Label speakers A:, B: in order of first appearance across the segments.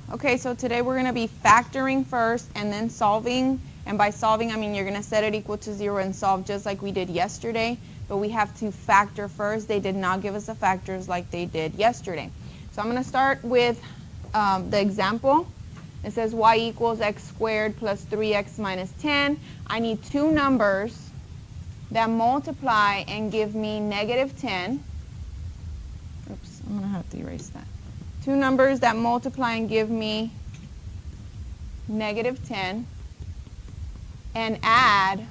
A: Okay, so today we're going to be factoring first and then solving. And by solving, I mean you're going to set it equal to 0 and solve just like we did yesterday. But we have to factor first. They did not give us the factors like they did yesterday. So I'm going to start with the example. It says y equals x squared plus 3x minus 10. I need two numbers that multiply and give me negative 10. Oops, I'm going to have to erase that. Two numbers that multiply and give me negative 10 and add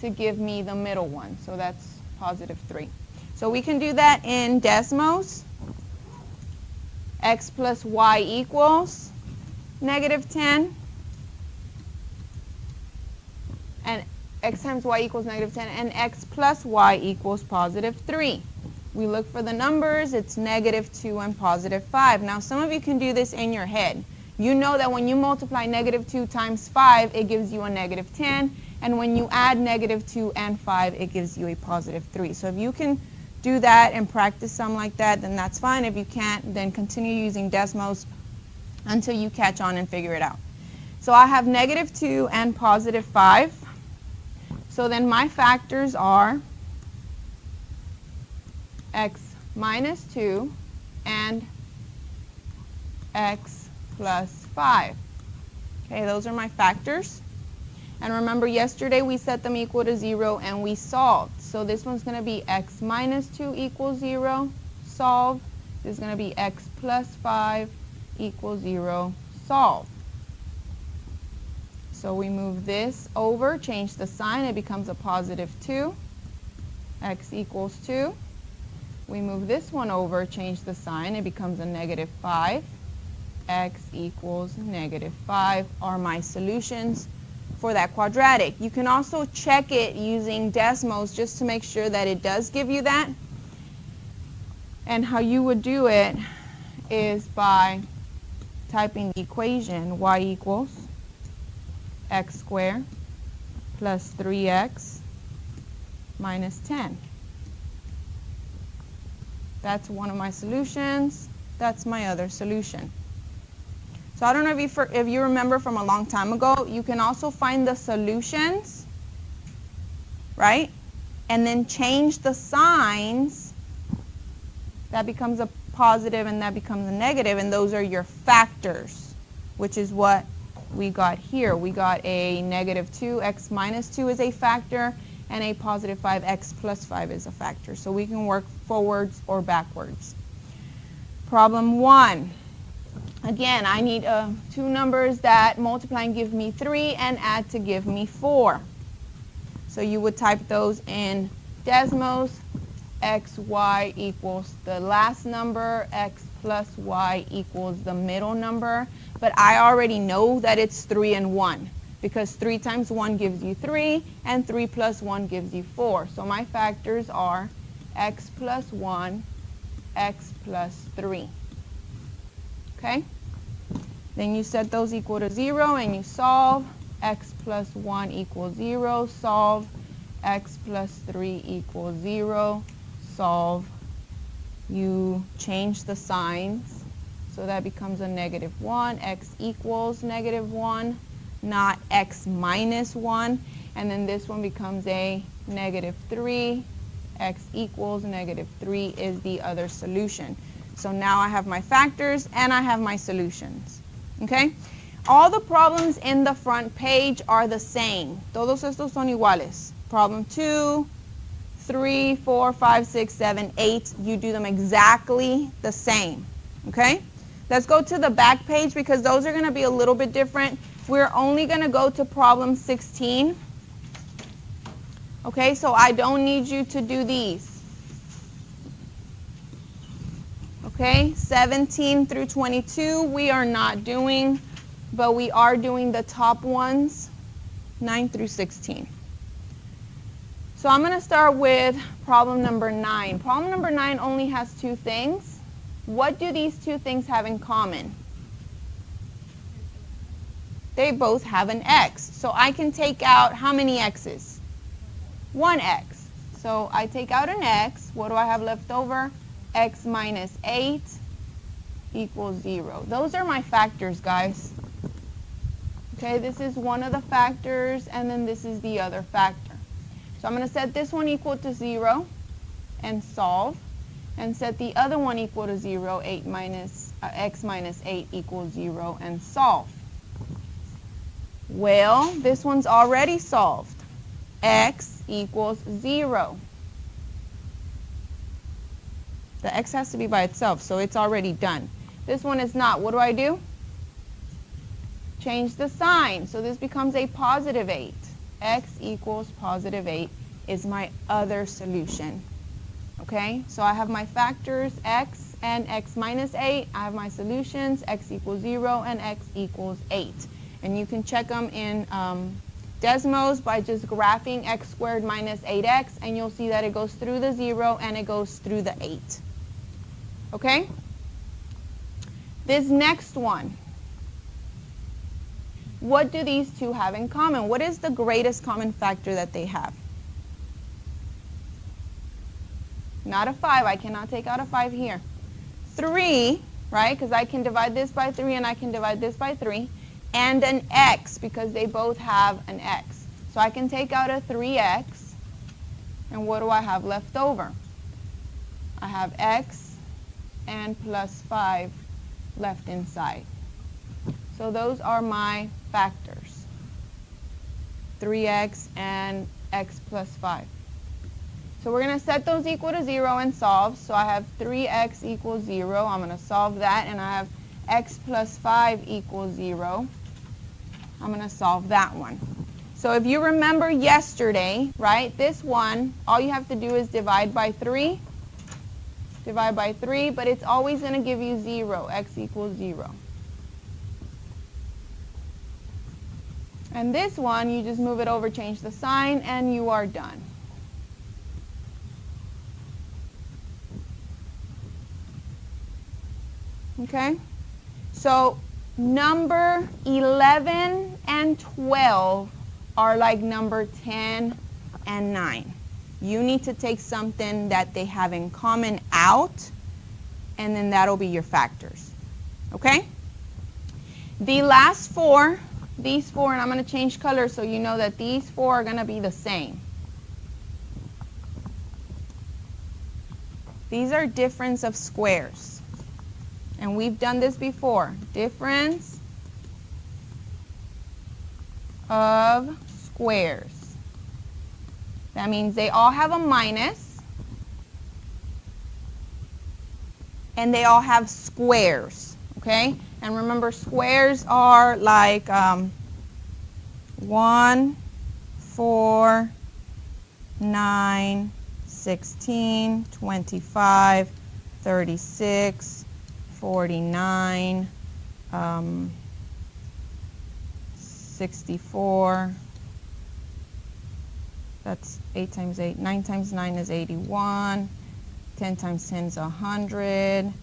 A: to give me the middle one. So that's positive 3. So we can do that in Desmos. X plus y equals negative 10. And x times y equals negative 10. And x plus y equals positive 3. We look for the numbers, it's negative 2 and positive 5. Now some of you can do this in your head. You know that when you multiply negative 2 times 5, it gives you a negative 10. And when you add negative 2 and 5, it gives you a positive 3. So if you can do that and practice some like that, then that's fine. If you can't, then continue using Desmos until you catch on and figure it out. So I have negative 2 and positive 5. So then my factors are x minus 2 and x plus 5. Okay, those are my factors. And remember yesterday we set them equal to 0 and we solved. So this one's going to be x minus 2 equals 0, solve. This is going to be x plus 5 equals 0, solve. So we move this over, change the sign, it becomes a positive 2. X equals 2. We move this one over, change the sign, it becomes a negative 5. X equals negative 5 are my solutions for that quadratic. You can also check it using Desmos just to make sure that it does give you that. And how you would do it is by typing the equation y equals x squared plus 3x minus 10. That's one of my solutions. That's my other solution. So I don't know if you remember from a long time ago, you can also find the solutions, right? And then change the signs. That becomes a positive and that becomes a negative, and those are your factors, which is what we got here. We got a negative 2, x minus 2 is a factor, and a positive 5, x plus 5 is a factor. So we can work forwards or backwards. Problem 1. Again, I need two numbers that multiply and give me 3 and add to give me 4. So you would type those in Desmos. X, y equals the last number. X plus y equals the middle number. But I already know that it's 3 and 1. Because 3 times 1 gives you 3, and 3 plus 1 gives you 4. So my factors are x plus 1, x plus 3. Okay? Then you set those equal to 0 and you solve. X plus 1 equals 0, solve. X plus 3 equals 0, solve. You change the signs. So that becomes a negative 1. X equals negative 1. Not x minus 1, and then this one becomes a negative 3. X equals negative 3 is the other solution. So now I have my factors and I have my solutions. Okay? All the problems in the front page are the same. Todos estos son iguales. Problem 2, 3, 4, 5, 6, 7, 8. You do them exactly the same. Okay? Let's go to the back page because those are going to be a little bit different. We're only going to go to problem 16. Okay, so I don't need you to do these. Okay, 17 through 22 we are not doing, but we are doing the top ones, 9 through 16. So I'm going to start with problem number 9. Problem number 9 only has two things. What do these two things have in common? They both have an x. So I can take out how many x's? One x. So I take out an x. What do I have left over? X minus 8 equals 0. Those are my factors, guys. Okay, this is one of the factors, and then this is the other factor. So I'm going to set this one equal to 0 and solve, and set the other one equal to 0, x minus 8 equals 0, and solve. Well, this one's already solved. X equals 0. The x has to be by itself, so it's already done. This one is not. What do I do? Change the sign. So this becomes a positive 8. X equals positive 8 is my other solution. Okay, so I have my factors x and x minus 8. I have my solutions, x equals 0 and x equals 8. And you can check them in Desmos by just graphing x squared minus 8x, and you'll see that it goes through the 0 and it goes through the 8. Okay? This next one. What do these two have in common? What is the greatest common factor that they have? Not a 5. I cannot take out a 5 here. 3, right? Because I can divide this by 3 and I can divide this by 3. And an x, because they both have an x. So I can take out a 3x. And what do I have left over? I have x and plus 5 left inside. So those are my factors. 3x and x plus 5. So we're going to set those equal to 0 and solve. So I have 3x equals 0. I'm going to solve that. And I have x plus 5 equals 0. I'm going to solve that one. So if you remember yesterday, right, this one, all you have to do is divide by 3. Divide by 3, but it's always going to give you 0. X equals 0. And this one, you just move it over, change the sign, and you are done. Okay? So number 11 and 12 are like number 10 and 9. You need to take something that they have in common out, and then that'll be your factors. Okay? The last 4, these 4, and I'm going to change color so you know that these 4 are going to be the same. These are difference of squares. And we've done this before. Difference of squares. That means they all have a minus. And they all have squares. Okay? And remember, squares are like 1, 4, 9, 16, 25, 36, 49, 64, that's 8 times 8, 9 times 9 is 81, 10 times 10 is 100,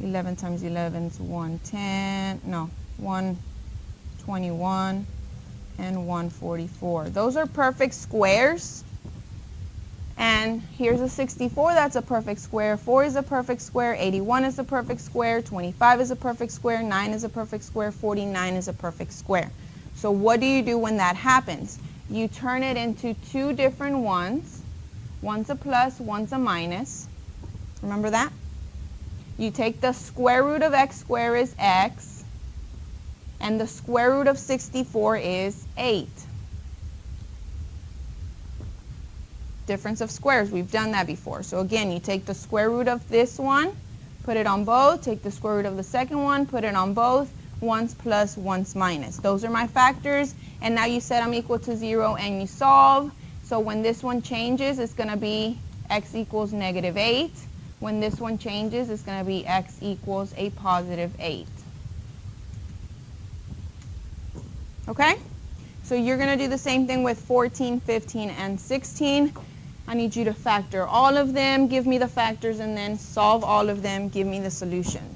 A: 11 times 11 is 121, and 144. Those are perfect squares. And here's a 64, that's a perfect square. 4 is a perfect square. 81 is a perfect square. 25 is a perfect square. 9 is a perfect square. 49 is a perfect square. So what do you do when that happens? You turn it into 2 different ones. One's a plus, one's a minus. Remember that? You take the square root of x squared is x. And the square root of 64 is 8. Difference of squares, we've done that before. So again, you take the square root of this one, put it on both, take the square root of the second one, put it on both, one's plus, one's minus. Those are my factors, and now you set them equal to 0 and you solve. So when this one changes, it's going to be x equals negative 8. When this one changes, it's going to be x equals a positive 8. Okay? So you're going to do the same thing with 14, 15, and 16. I need you to factor all of them, give me the factors, and then solve all of them, give me the solutions.